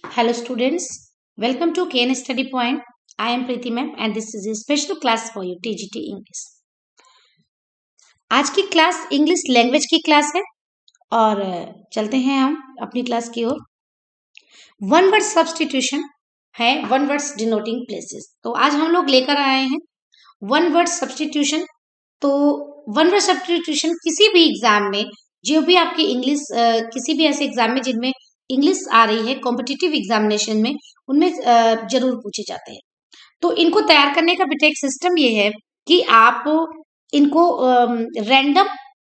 Hello students, welcome to KN Study Point. I am Preeti ma'am and this is a special class for you TGT English. आज की class English language की class है और चलते हैं हम अपनी क्लास की ओर। वन वर्ड सब्स्टिट्यूशन है, वन वर्ड्स डिनोटिंग प्लेसेस। तो आज हम लोग लेकर आए हैं वन वर्ड सब्स्टिट्यूशन। तो वन वर्ड सब्स्टिट्यूशन किसी भी एग्जाम में, जो भी आपकी इंग्लिश किसी भी ऐसे एग्जाम में जिनमें इंग्लिश आ रही है कॉम्पिटिटिव एग्जामिनेशन में, उनमें जरूर पूछे जाते हैं। तो इनको तैयार करने का बेटा एक सिस्टम ये है कि आप इनको रैंडम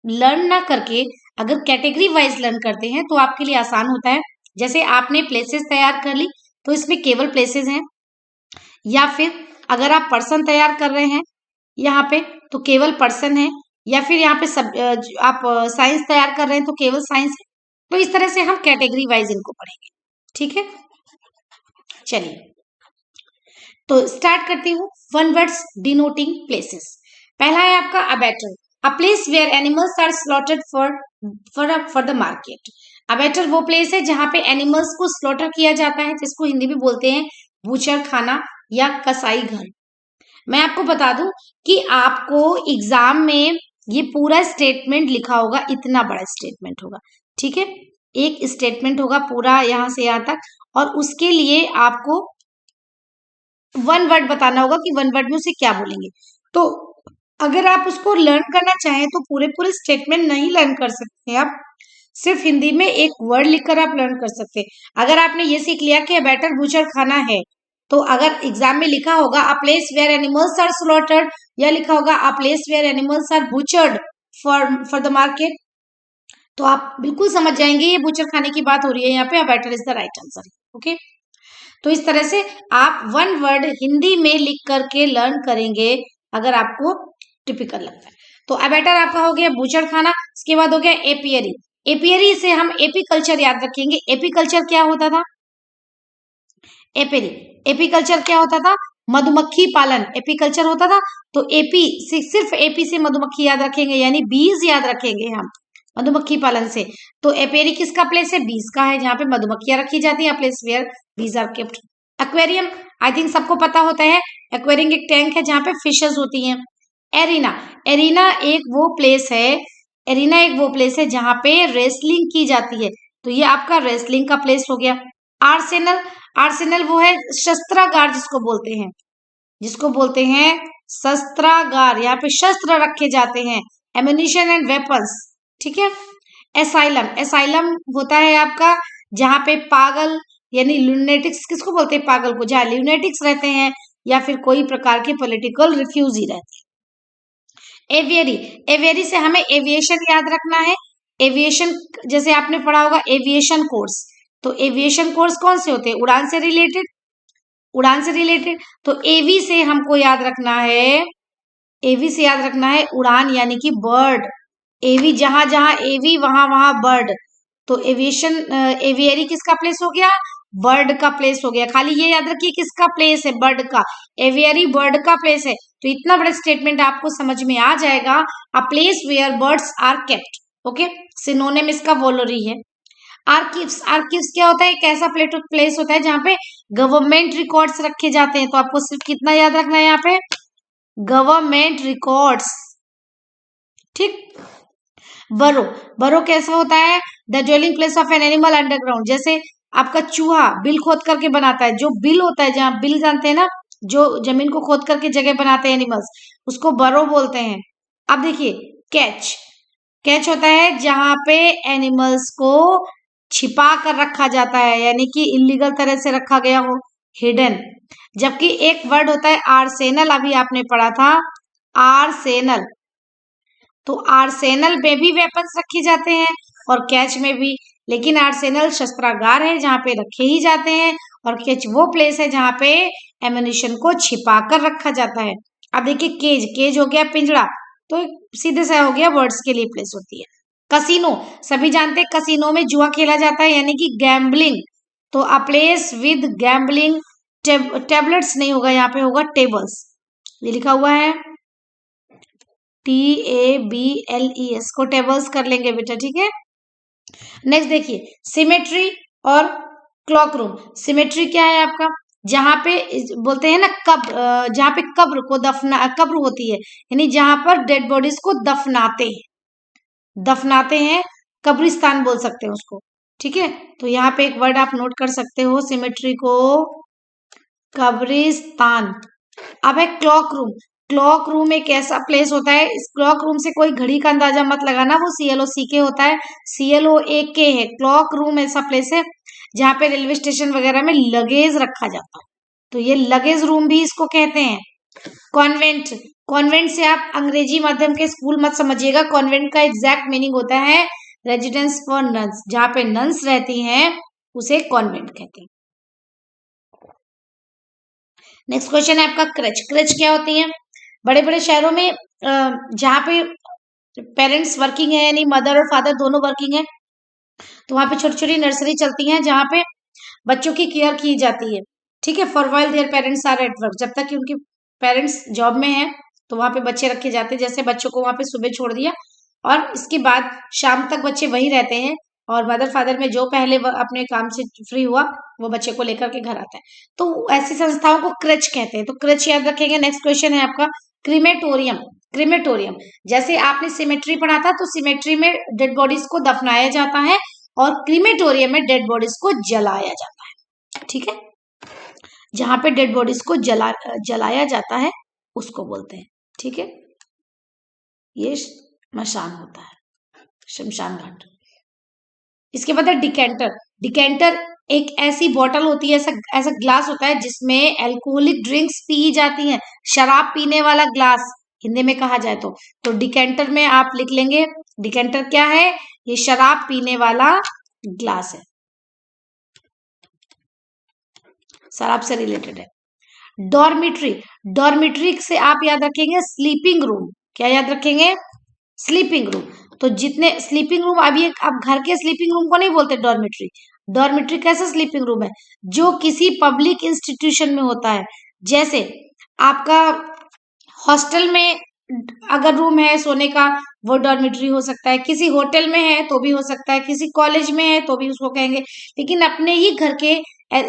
लर्न ना करके अगर कैटेगरी वाइज लर्न करते हैं तो आपके लिए आसान होता है। जैसे आपने प्लेसेस तैयार कर ली तो इसमें केवल प्लेसेस हैं, या फिर अगर आप पर्सन तैयार कर रहे हैं यहाँ पे तो केवल पर्सन है, या फिर यहाँ पे सब आप साइंस तैयार कर रहे हैं तो केवल साइंस है। तो इस तरह से हम कैटेगरी वाइज इनको पढ़ेंगे, ठीक है। चलिए तो स्टार्ट करती हूँ। One words denoting places. पहला है आपका abattoir, a place where animals are slaughtered for the market. Abattoir वो प्लेस है जहां पे एनिमल्स को स्लॉटर किया जाता है, जिसको हिंदी में बोलते हैं बूचर खाना या कसाई घर। मैं आपको बता दूं कि आपको एग्जाम में ये पूरा स्टेटमेंट लिखा होगा, इतना बड़ा स्टेटमेंट होगा, ठीक है। एक स्टेटमेंट होगा पूरा यहां से यहां तक, और उसके लिए आपको वन वर्ड बताना होगा कि वन वर्ड में उसे क्या बोलेंगे। तो अगर आप उसको लर्न करना चाहें तो पूरे पूरे स्टेटमेंट नहीं लर्न कर सकते हैं, आप सिर्फ हिंदी में एक वर्ड लिखकर आप लर्न कर सकते हैं। अगर आपने ये सीख लिया कि बैटर बूचर खाना है, तो अगर एग्जाम में लिखा होगा a place where animals are slaughtered, या लिखा होगा a place where animals are butchered for the market, तो आप बिल्कुल समझ जाएंगे ये बूचर खाने की बात हो रही है, यहाँ पे better is the right answer. Okay, तो इस तरह से आप वन वर्ड हिंदी में लिख करके लर्न करेंगे अगर आपको टिपिकल लगता है। तो अबैटर आपका हो गया बूचर खाना। इसके बाद हो गया एपियरी। एपियरी से हम एपी कल्चर याद रखेंगे। एपी कल्चर क्या होता था? एपियरी, एपी कल्चर क्या होता था? मधुमक्खी पालन एपी कल्चर होता था। तो एपी से सिर्फ एपी से मधुमक्खी याद रखेंगे, यानी बीज याद रखेंगे हम मधुमक्खी पालन से। तो एपेरी किसका प्लेस है? बीज का है, जहां पे मधुमक्खियां रखी जाती है, place where bees are kept. Aquarium I think सबको पता होता है, एक्वेरियम एक टैंक है जहां पे फिशेस होती हैं। एरिना, एरिना एक वो प्लेस है, एरिना एक वो प्लेस है जहां पे रेसलिंग की जाती है, तो ये आपका रेसलिंग का प्लेस हो गया। आर्सेनल, आर्सेनल वो है शस्त्रागार जिसको बोलते हैं, जिसको बोलते हैं शस्त्रागार, यहाँ पे शस्त्र रखे जाते हैं, एम्यूनिशन एंड वेपन्स, ठीक है। एसाइलम, एसाइलम होता है आपका जहां पे पागल यानी लुनेटिक्स, किसको बोलते हैं पागल को, जहां लुनेटिक्स रहते हैं या फिर कोई प्रकार के पॉलिटिकल रिफ्यूजी रहते हैं। एवियरी, एवियरी से हमें एविएशन याद रखना है। एविएशन जैसे आपने पढ़ा होगा एविएशन कोर्स, तो एविएशन कोर्स कौन से होते हैं? उड़ान से रिलेटेड, उड़ान से रिलेटेड। तो एवी से हमको याद रखना है, एवी से याद रखना है उड़ान यानी कि बर्ड। एवी जहां जहां एवी वहां वहां बर्ड, तो एविएशन एवियरी किसका प्लेस हो गया? बर्ड का प्लेस हो गया। खाली ये याद रखिए किसका प्लेस है? बर्ड का। एवियरी बर्ड का प्लेस है। तो इतना बड़ा स्टेटमेंट आपको समझ में आ जाएगा, a place where birds are kept. Okay, synonym इसका वोलोरी है। आर्किव्स, आर्किव्स क्या होता है? एक ऐसा प्लेस होता है जहां पे गवर्नमेंट रिकॉर्ड्स रखे जाते हैं। तो आपको सिर्फ कितना याद रखना है यहाँ पे? गवर्नमेंट रिकॉर्ड्स, ठीक। बरो, बरो कैसा होता है? The dwelling place of an animal underground. जैसे आपका चूहा बिल खोद करके बनाता है, जो बिल होता है, जहाँ बिल जानते हैं ना, जो जमीन को खोद करके जगह बनाते हैं एनिमल्स, उसको बरो बोलते हैं। अब देखिए कैच, कैच होता है जहां पे एनिमल्स को छिपा कर रखा जाता है, यानी कि इलीगल तरह से रखा गया हो, हिडन। जबकि एक वर्ड होता है आर्सेनल, अभी आपने पढ़ा था आर्सेनल, तो आर्सेनल में भी वेपन्स रखे जाते हैं और कैच में भी, लेकिन आर्सेनल शस्त्रागार है जहां पे रखे ही जाते हैं, और कैच वो प्लेस है जहां पे एम्यूनिशन को छिपा कर रखा जाता है। अब देखिए केज, केज हो गया पिंजड़ा, तो सीधे से हो गया वर्ड्स के लिए प्लेस होती है। कसिनो, सभी जानते हैं कसिनो में जुआ खेला जाता है, यानी कि गैम्बलिंग, तो a place with gambling tablets नहीं होगा, यहाँ पे होगा टेबल्स, ये लिखा हुआ है TABLES को टेबल्स कर लेंगे बेटा, ठीक है। नेक्स्ट देखिए सिमेट्री और क्लॉक रूम। सिमेट्री क्या है आपका, जहां पे बोलते हैं ना कब्र, जहां पे कब्र को कब्र होती है, यानी जहां पर डेड बॉडीज को दफनाते हैं, कब्रिस्तान बोल सकते हैं उसको। ठीक है, तो यहाँ पे एक वर्ड आप नोट कर सकते हो, सिमेट्री को कब्रिस्तान। अब है क्लॉक रूम। क्लॉक रूम एक ऐसा प्लेस होता है, इस क्लॉक रूम से कोई घड़ी का अंदाजा मत लगाना, वो CLOCK होता है, CLOAK है। क्लॉक रूम ऐसा प्लेस है जहाँ पे रेलवे स्टेशन वगैरह में लगेज रखा जाता है, तो ये लगेज रूम भी इसको कहते हैं। कॉन्वेंट, कॉन्वेंट से आप अंग्रेजी माध्यम के स्कूल मत समझिएगा, कॉन्वेंट का एग्जैक्ट मीनिंग होता है रेजिडेंस फॉर नन्स, जहाँ पे नन्स रहती हैं उसे कॉन्वेंट कहते हैं। नेक्स्ट क्वेश्चन है आपका क्रच। क्रच क्या होती है, बड़े बड़े शहरों में जहाँ पे पेरेंट्स वर्किंग है, यानी मदर और फादर दोनों वर्किंग है, तो वहां पे छोटी छोटी नर्सरी चलती हैं जहाँ पे बच्चों की केयर की जाती है। ठीक है, for while their parents are at work, जब तक कि उनके पेरेंट्स जॉब में है तो वहां पे बच्चे रखे जाते हैं। जैसे बच्चों को वहां पे सुबह छोड़ दिया और इसके बाद शाम तक बच्चे वही रहते हैं, और मदर फादर में जो पहले अपने काम से फ्री हुआ वो बच्चे को लेकर के घर आता है, तो ऐसी संस्थाओं को क्रच कहते हैं। तो क्रच याद रखेंगे। नेक्स्ट क्वेश्चन है आपका क्रीमेटोरियम। क्रीमेटोरियम, जैसे आपने सिमेट्री पढ़ा था, तो सिमेट्री में डेड बॉडीज को दफनाया जाता है और क्रीमेटोरियम में डेड बॉडीज को जलाया जाता है। ठीक है, जहां पे डेड बॉडीज को जलाया जाता है उसको बोलते हैं। ठीक है, ये श्मशान होता है, शमशान घाट। इसके बाद है डिकेंटर। डिकेंटर एक ऐसी बोतल होती है, ऐसा ऐसा ग्लास होता है जिसमें अल्कोहलिक ड्रिंक्स पी जाती हैं, शराब पीने वाला ग्लास हिंदी में कहा जाए तो डिकेंटर में आप लिख लेंगे डिकेंटर क्या है, ये शराब पीने वाला ग्लास है, शराब से रिलेटेड है। डॉर्मिट्री, डॉर्मिट्री से आप याद रखेंगे स्लीपिंग रूम। क्या याद रखेंगे, स्लीपिंग रूम। तो जितने स्लीपिंग रूम, अभी आप घर के स्लीपिंग रूम को नहीं बोलते डॉर्मिट्री। डॉर्मिट्री कैसा स्लीपिंग रूम है, जो किसी पब्लिक इंस्टीट्यूशन में होता है, जैसे आपका हॉस्टल में अगर रूम है सोने का, वो डॉर्मिट्री हो सकता है, किसी होटल में है तो भी हो सकता है, किसी कॉलेज में है तो भी उसको कहेंगे, लेकिन अपने ही घर के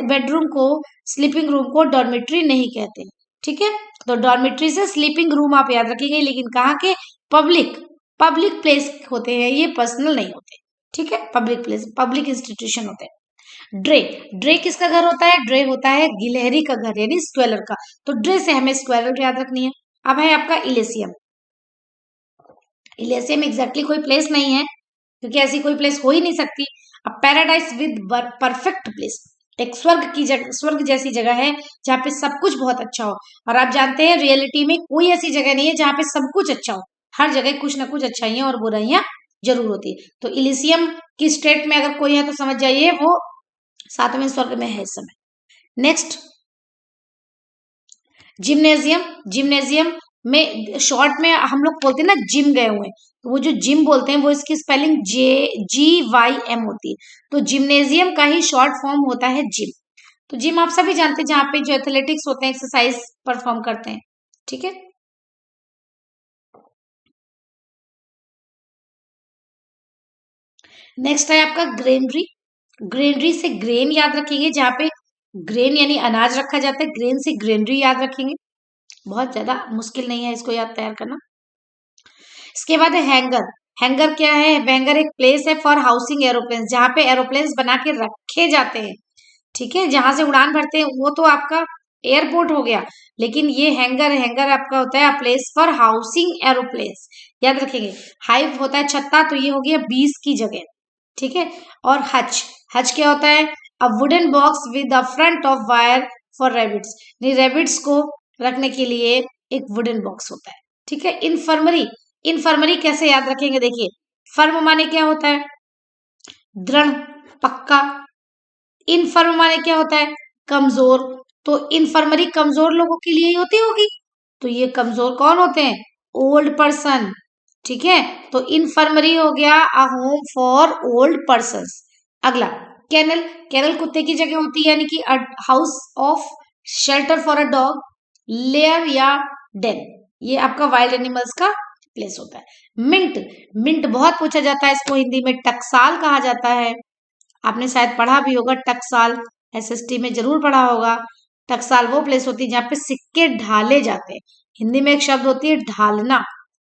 बेडरूम को, स्लीपिंग रूम को डॉर्मिट्री नहीं कहते। ठीक है, तो डॉर्मिट्री से स्लीपिंग रूम आप याद रखेंगे, लेकिन कहाँ के, पब्लिक पब्लिक प्लेस होते हैं, ये पर्सनल नहीं होते। ठीक है, पब्लिक प्लेस, पब्लिक इंस्टीट्यूशन होते हैं। ड्रे, ड्रे किसका घर होता है, ड्रे होता है गिलहरी का घर, यानी स्क्वेलर का, तो ड्रे से हमें स्क्वेलर याद रखनी है। अब है आपका इलेसियम। इलेसियम एग्जैक्टली कोई प्लेस नहीं है, क्योंकि ऐसी कोई प्लेस हो ही नहीं सकती। अब पैराडाइज विद परफेक्ट प्लेस, एक स्वर्ग की जगह, स्वर्ग जैसी जगह है जहाँ पे सब कुछ बहुत अच्छा हो। और आप जानते हैं रियलिटी में कोई ऐसी जगह नहीं है जहाँ पे सब कुछ अच्छा हो, हर जगह कुछ ना कुछ अच्छाइयां और बुराइयां जरूर होती है। तो इलिसियम की स्टेट में अगर कोई है तो समझ जाइए वो सातवें स्वर्ग में है इस समय। Next gymnasium. जिम्नेजियम में शॉर्ट में हम लोग बोलते हैं ना जिम गए हुए हैं, तो वो जो जिम बोलते हैं वो इसकी स्पेलिंग JGYM होती है, तो जिम्नेजियम का ही शॉर्ट फॉर्म होता है जिम। तो जिम आप सभी जानते हैं, जहाँ पे जो एथलेटिक्स होते हैं, एक्सरसाइज परफॉर्म करते हैं। ठीक है, नेक्स्ट है आपका ग्रेनरी। ग्रेनरी से ग्रेन याद रखेंगे, जहाँ पे ग्रेन यानी अनाज रखा जाता है, ग्रेन से ग्रेनरी याद रखेंगे, बहुत ज्यादा मुश्किल नहीं है इसको याद तैयार करना। इसके बाद है हैंगर। हैंगर क्या है, हैंगर एक प्लेस है फॉर हाउसिंग एरोप्लेन, जहाँ पे एरोप्लेन बना के रखे जाते हैं। ठीक है, जहां से उड़ान भरते हैं वो तो आपका एयरपोर्ट हो गया, लेकिन ये हैंगर, हैंगर आपका होता है प्लेस फॉर हाउसिंग एरोप्लेन्स, याद रखेंगे। हाइव होता है छत्ता, तो ये हो गया बीस की जगह। ठीक है, और हच, हच क्या होता है, a wooden box with a front of wire for rabbits, rabbits को रखने के लिए एक वुडन बॉक्स होता है। ठीक है, इन्फर्मरी, इन्फर्मरी कैसे याद रखेंगे, देखिए फर्म माने क्या होता है, दृढ़, पक्का। इनफर्म माने क्या होता है, कमजोर, तो इन्फर्मरी कमजोर लोगों के लिए ही होती होगी, तो ये कमजोर कौन होते हैं, ओल्ड पर्सन। ठीक है, तो इन्फर्मरी हो गया a home for old person. अगला कैनल, कैनल कुत्ते की जगह होती है, यानी कि house of shelter for a dog, layer या डेन, ये आपका वाइल्ड एनिमल्स का प्लेस होता है। मिंट, मिंट बहुत पूछा जाता है, इसको हिंदी में टकसाल कहा जाता है। आपने शायद पढ़ा भी होगा, टकसाल, एसएसटी में जरूर पढ़ा होगा। टकसाल वो प्लेस होती है जहाँ पे सिक्के ढाले जाते हैं। हिंदी में एक शब्द होती है ढालना,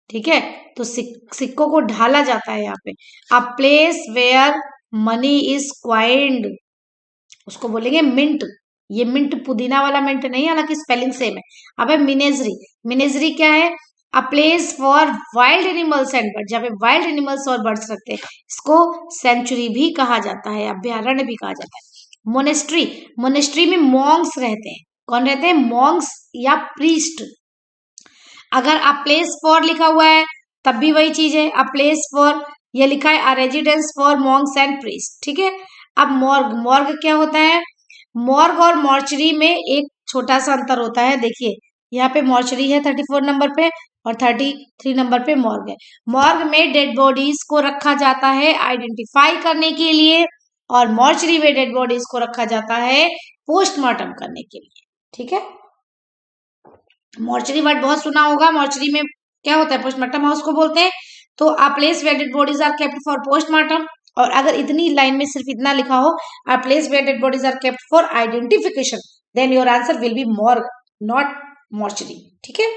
ठीक है, तो सिक्कों को ढाला जाता है यहाँ पे। A place where money is coined, उसको बोलेंगे मिंट। ये मिंट पुदीना वाला मिंट नहीं, हालांकि स्पेलिंग सेम है। अब है मिनेजरी। मिनेजरी क्या है? A place for wild animals and bird, जहाँ पे वाइल्ड एनिमल्स और बर्ड्स रखते हैं। इसको सेंचुरी भी कहा जाता है, अभ्यारण्य भी कहा जाता है। मोनेस्ट्री, मोनेस्ट्री में मॉन्क्स रहते हैं। कौन रहते हैं? मॉन्क्स या प्रीस्ट। अगर अ प्लेस फॉर लिखा हुआ है तब भी वही चीज है। अ प्लेस फॉर, ये लिखा है a residence for Monks and priest, ठीक है। अब मॉर्ग, मॉर्ग क्या होता है? मॉर्ग और मॉर्चरी में एक छोटा सा अंतर होता है। देखिए यहाँ पे मॉर्चरी है 34 नंबर पे और 33 नंबर पे मॉर्ग है। मॉर्ग में डेड बॉडीज को रखा जाता है आइडेंटिफाई करने के लिए, और मॉर्चरी में डेड बॉडीज को रखा जाता है पोस्टमार्टम करने के लिए, ठीक है। मॉर्चरी वर्ड बहुत सुना होगा। मॉर्चरी में क्या होता है? पोस्टमार्टम हाउस को बोलते हैं। तो a place where dead bodies are kept for postmortem, और अगर इतनी लाइन में सिर्फ इतना लिखा हो, a place where dead bodies are kept for identification, then your answer will be morgue, not mortuary, ठीक है।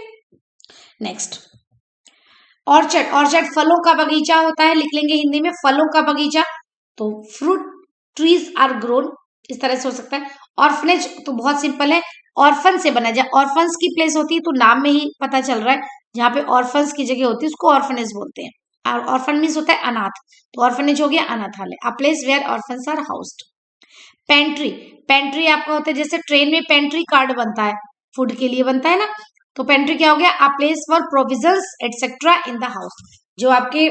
Next, orchard. ऑर्चर्ड फलों का बगीचा होता है, लिख लेंगे हिंदी में फलों का बगीचा। तो फ्रूट ट्रीज आर ग्रोन, इस तरह से हो सकता है। ऑर्फनेज तो बहुत सिंपल है, ऑर्फन से बना जाए। ऑर्फन्स की प्लेस होती है, तो नाम में ही पता चल रहा है, जहाँ पे ऑर्फन्स की जगह होती है उसको ऑर्फनेज बोलते हैं। और ऑर्फन मीन्स होता है अनाथ, तो ऑर्फनेज हो गया अनाथालय। A place where orphans are housed. Pantry, pantry आपका होता है जैसे ट्रेन में पेंट्री कार्ड बनता है, फूड के लिए बनता है ना, तो पेंट्री क्या हो गया? A place for provisions etcetera in the house. जो आपके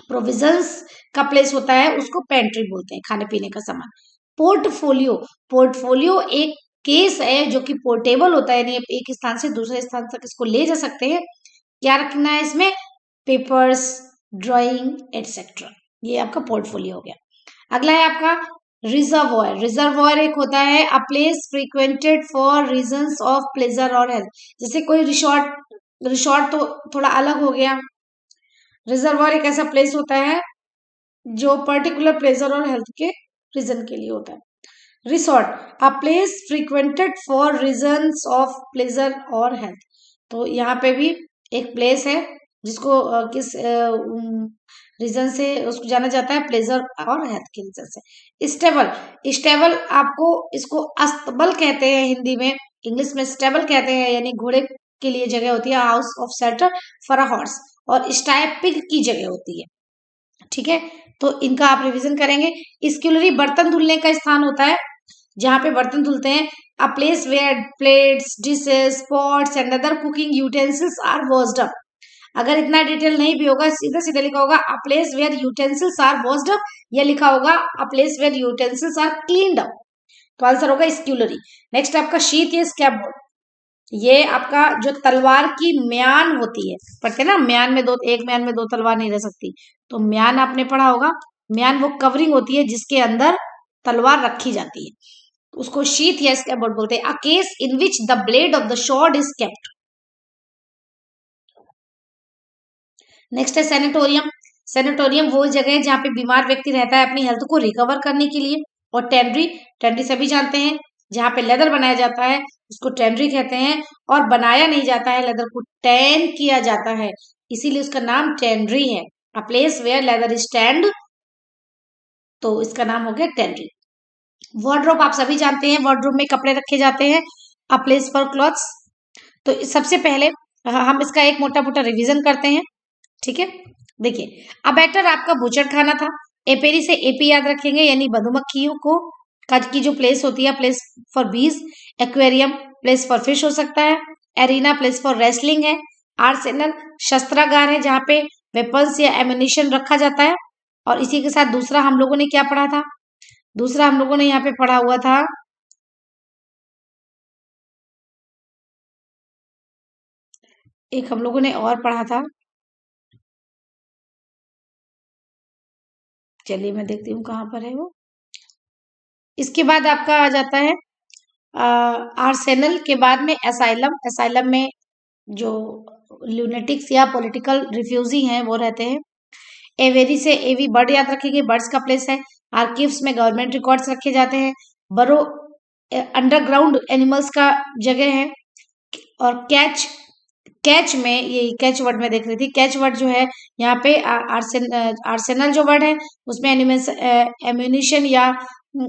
प्रोविजंस का प्लेस होता है उसको पेंट्री बोलते हैं, खाने पीने का सामान। पोर्टफोलियो, पोर्टफोलियो एक केस है जो कि पोर्टेबल होता है, यानी एक स्थान से दूसरे स्थान तक इसको ले जा सकते हैं। क्या रखना है इसमें? पेपर्स, ड्राइंग एटसेट्रा, ये आपका पोर्टफोलियो हो गया। अगला है आपका रिजर्वॉयर। रिजर्वॉयर एक होता है a place frequented for reasons of pleasure और हेल्थ। जैसे कोई रिसोर्ट, रिसोर्ट तो थोड़ा अलग हो गया। रिजर्वॉयर एक ऐसा प्लेस होता है जो पर्टिकुलर प्लेजर और हेल्थ के रीजन के लिए होता है। Resort, a place frequented for reasons of pleasure और हेल्थ। तो यहाँ पे भी एक प्लेस है जिसको किस रीजन से उसको जाना जाता है? प्लेजर और हेल्थ के रीजन से। स्टेबल, स्टेबल आपको इसको अस्तबल कहते हैं हिंदी में, इंग्लिश में स्टेबल कहते हैं, यानी घोड़े के लिए जगह होती है, house of shelter for a horse. और स्टाइपिग की जगह होती है, ठीक है। तो इनका आप रिवीजन करेंगे। स्क्यूलरी बर्तन धुलने का स्थान होता है, जहाँ पे बर्तन धुलते हैं। A place where plates, dishes, pots and other cooking utensils are washed up. अगर इतना डिटेल नहीं भी होगा, सीधा सीधा लिखा होगा a place where utensils are washed up, या लिखा होगा a place where utensils are cleaned up, तो आंसर होगा स्क्यूलरी। नेक्स्ट आपका शीथ या स्कैफोल्ड। ये आपका जो तलवार की म्यान होती है, पढ़ते ना, म्यान में दो, एक म्यान में दो तलवार नहीं रह सकती, तो म्यान आपने पढ़ा होगा। म्यान वो कवरिंग होती है जिसके अंदर तलवार रखी जाती है, उसको शीथ या स्कैफोल्ड बोलते हैं। A case in which the blade of the sword is kept. Next है सेनेटोरियम। सेनेटोरियम वो जगह है जहाँ पे बीमार व्यक्ति रहता है अपनी हेल्थ को रिकवर करने के लिए। और टेंड्री, टेंड्री सभी जानते हैं, जहाँ पे लेदर बनाया जाता है उसको टेंड्री कहते हैं। और बनाया नहीं जाता है, लेदर को टैन किया जाता है, इसीलिए उसका नाम टेंड्री है। A place where leather is tanned, तो इसका नाम हो गया टेंड्री। वार्डरोब आप सभी जानते हैं, वार्डरोब में कपड़े रखे जाते हैं। A place for clothes. तो सबसे पहले हम इसका एक मोटा मोटा रिवीजन करते हैं, ठीक है। देखिए, अब बैटर आपका बूचड़ खाना था। एपेरी से एपी याद रखेंगे, यानी मधुमक्खियों को की जो प्लेस होती है, प्लेस फॉर बीज। एक्वेरियम प्लेस फॉर फिश हो सकता है। एरिना प्लेस फॉर रेसलिंग है। आर्सेनल शस्त्रागार है जहाँ पे वेपन्स या एम्यूनिशन रखा जाता है। और इसी के साथ दूसरा हम लोगों ने क्या पढ़ा था? दूसरा हम लोगों ने यहाँ पे पढ़ा हुआ था, एक हम लोगों ने और पढ़ा था, चलिए मैं देखती हूँ कहाँ पर है वो। इसके बाद आपका आ जाता है आर्सेनल के बाद में एसाइलम। एसाइलम में जो ल्यूनेटिक्स या पॉलिटिकल रिफ्यूजी हैं वो रहते हैं। एवेरी से एवी बर्ड याद रखेंगे, बर्ड्स का प्लेस है। आर्कीव्स में गवर्नमेंट रिकॉर्ड्स रखे जाते हैं। बरो अंडरग्राउंड एनिमल्स का जगह है। और कैच, कैच में, ये कैच वर्ड में देख रही थी, कैच वर्ड जो है यहाँ पे आर्सेनल जो वर्ड है उसमें एम्यूनिशन या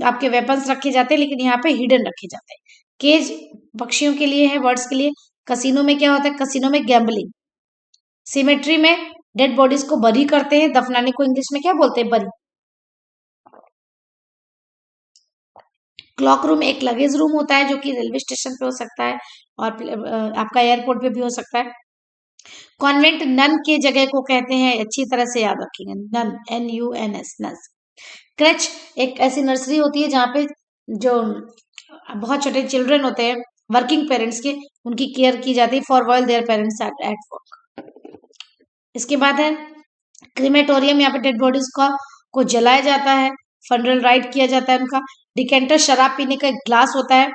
आपके वेपन्स रखे जाते हैं, लेकिन यहाँ पे हिडन रखे जाते हैं। केज पक्षियों के लिए है, बर्ड्स के लिए। कसिनो में क्या होता है? कसिनो में गैम्बलिंग। सिमेट्री में डेड बॉडीज को बरी करते हैं, दफनाने को इंग्लिश में क्या बोलते हैं? बरी। क्लॉक रूम एक लगेज रूम होता है जो कि रेलवे स्टेशन पे हो सकता है और आपका एयरपोर्ट पे भी हो सकता है। कॉन्वेंट नन के जगह को कहते हैं, अच्छी तरह से याद रखेंगे, नन, NUNS, नस। क्रच एक ऐसी नर्सरी होती है जहाँ पे जो बहुत छोटे चिल्ड्रन होते हैं, वर्किंग पेरेंट्स के, उनकी केयर की जाती है for while their parents at work. इसके बाद है क्रीमेटोरियम, यहाँ पे डेड बॉडीज को जलाया जाता है, फनरल राइट किया जाता है उनका। डिकेंटर शराब पीने का एक ग्लास होता है।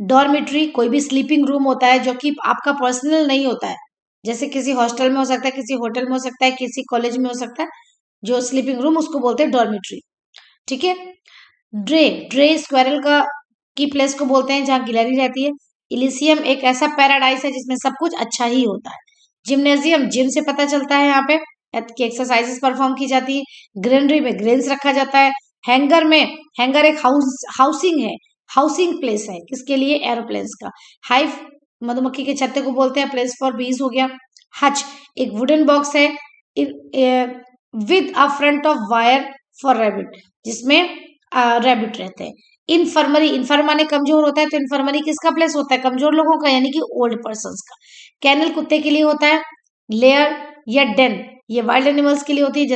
डॉर्मिट्री कोई भी स्लीपिंग रूम होता है जो कि आपका पर्सनल नहीं होता है, जैसे किसी हॉस्टल में हो सकता है, किसी होटल में हो सकता है, किसी कॉलेज में हो सकता है, जो स्लीपिंग रूम उसको बोलते हैं डॉर्मिट्री। ठीक है। ड्रे, ड्रे स्क्वायरल की प्लेस को बोलते हैं जहाँ गिलहरी रहती है। इलिसियम एक ऐसा पैराडाइस है जिसमें सब कुछ अच्छा ही होता है। जिम्नेजियम, जिम से पता चलता है, यहाँ पे एक्सरसाइजेस परफॉर्म की जाती है। ग्रेनरी में ग्रेन्स रखा जाता है। हैंगर में, हैंगर एक हाउसिंग है, हाउसिंग प्लेस है, किसके लिए? एरोप्लेन्स का। हाइव मधुमक्खी के छत्ते को बोलते हैं, प्लेस फॉर बीज हो गया। हच एक वुडन बॉक्स है with a front of wire for rabbit, जिसमें रैबिट रहते हैं। इन्फर्मरी, इन्फर्म माने कमजोर होता है, तो इन्फर्मरी किसका प्लेस होता है? कमजोर लोगों का, यानी कि ओल्ड पर्सन का। कैनल कुत्ते के लिए होता है। लेयर या डेन ये वाइल्ड एनिमल्स के लिए होती है,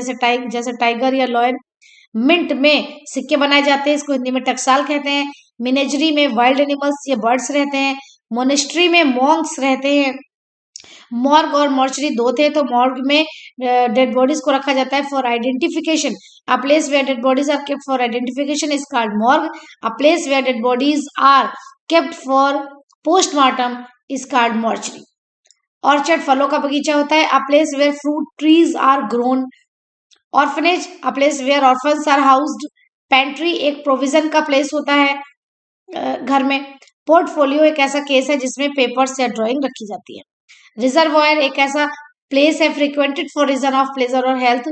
जैसे टाइगर या लॉयन। मिंट में सिक्के बनाए जाते हैं, इसको हिंदी में टकसाल कहते हैं। मिनेजरी में वाइल्ड एनिमल्स या बर्ड्स रहते हैं। मोनेस्ट्री में मॉन्क्स रहते हैं। मॉर्ग और मॉर्चरी दो थे, तो मॉर्ग में डेड बॉडीज को रखा जाता है for identification. A place where dead bodies are kept for identification is called morgue. A place where dead bodies are kept for postmortem is called mortuary. Orchard फलों का बगीचा होता है। A place where fruit trees are grown. Orphanage a place where orphans are housed. Pantry एक provision का place होता है घर में। पोर्टफोलियो एक ऐसा केस है जिसमें पेपर्स या ड्राइंग रखी जाती है। रिजर्वायर एक ऐसा प्लेस है फ्रिक्वेंटेड फॉर रीजन ऑफ प्लेजर और हेल्थ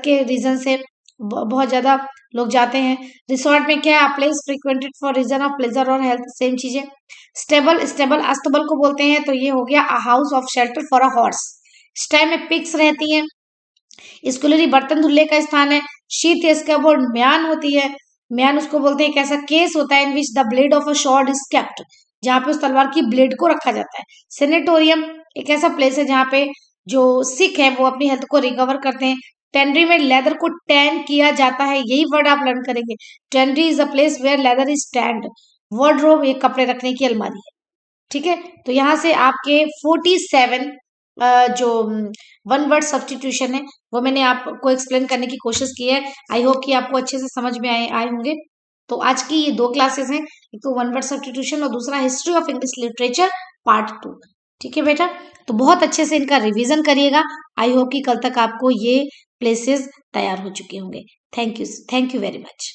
के रीजन से बहुत ज्यादा लोग जाते हैं। रिसोर्ट में क्या है? Place frequented for reason of pleasure और हेल्थ, सेम चीजें। स्टेबल, स्टेबल अस्तबल को बोलते हैं, तो ये हो गया a house of shelter for a horse. Sty में पिग्स रहती हैं। स्कूलरी बर्तन धुलने का स्थान है। शीत स्कैबोर्ड म्यान होती है। म्यान उसको बोलते हैं एक ऐसा केस होता है in which the blade of a sword is kept, जहां पे उस तलवार की ब्लेड को रखा जाता है। सेनेटोरियम एक ऐसा प्लेस है जहाँ पे जो सिख है वो अपनी हेल्थ को रिकवर करते हैं। टेनरी में लेदर को टैन किया जाता है, यही वर्ड आप लर्न करेंगे। Tannery is a place where leather is tanned. Wardrobe एक कपड़े रखने की अलमारी है। ठीक है, तो यहाँ से आपके 47 जो वन वर्ड सब्सटीट्यूशन है वो मैंने आपको एक्सप्लेन करने की कोशिश की है। आई होप कि आपको अच्छे से समझ में आए होंगे। तो आज की ये दो क्लासेस हैं, एक तो वन वर्ड सब्सटीट्यूशन और दूसरा history of English literature part 2। ठीक है बेटा, तो बहुत अच्छे से इनका रिवीजन करिएगा। आई होप कि कल तक आपको ये प्लेसेस तैयार हो चुके होंगे। Thank you very much.